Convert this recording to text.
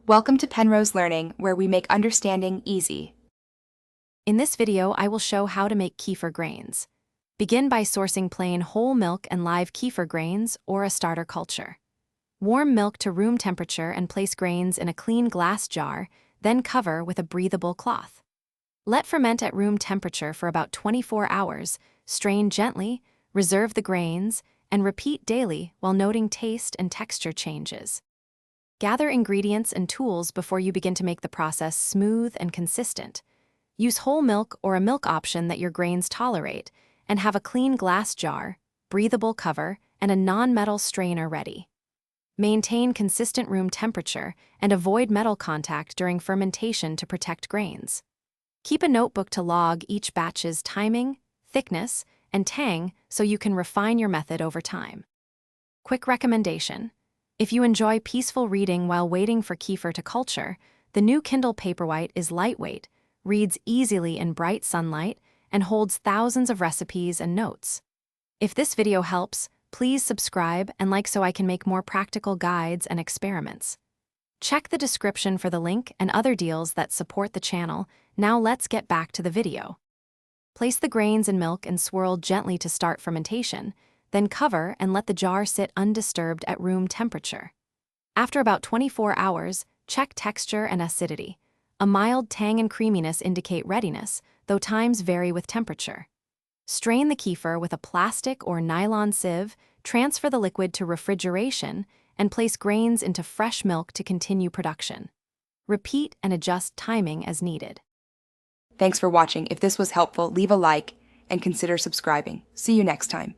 Welcome to Penrose Learning, where we make understanding easy. In this video, I will show how to make kefir grains. Begin by sourcing plain whole milk and live kefir grains or a starter culture. Warm milk to room temperature and place grains in a clean glass jar, then cover with a breathable cloth. Let ferment at room temperature for about 24 hours, strain gently, reserve the grains, and repeat daily while noting taste and texture changes. Gather ingredients and tools before you begin to make the process smooth and consistent. Use whole milk or a milk option that your grains tolerate, and have a clean glass jar, breathable cover, and a non-metal strainer ready. Maintain consistent room temperature and avoid metal contact during fermentation to protect grains. Keep a notebook to log each batch's timing, thickness, and tang so you can refine your method over time. Quick recommendation: if you enjoy peaceful reading while waiting for kefir to culture, the new Kindle Paperwhite is lightweight, reads easily in bright sunlight, and holds thousands of recipes and notes. If this video helps, please subscribe and like so I can make more practical guides and experiments. Check the description for the link and other deals that support the channel. Now let's get back to the video. Place the grains in milk and swirl gently to start fermentation, then cover and let the jar sit undisturbed at room temperature. After about 24 hours, check texture and acidity. A mild tang and creaminess indicate readiness, though times vary with temperature. Strain the kefir with a plastic or nylon sieve, transfer the liquid to refrigeration, and place grains into fresh milk to continue production. Repeat and adjust timing as needed. Thanks for watching. If this was helpful, leave a like and consider subscribing. See you next time.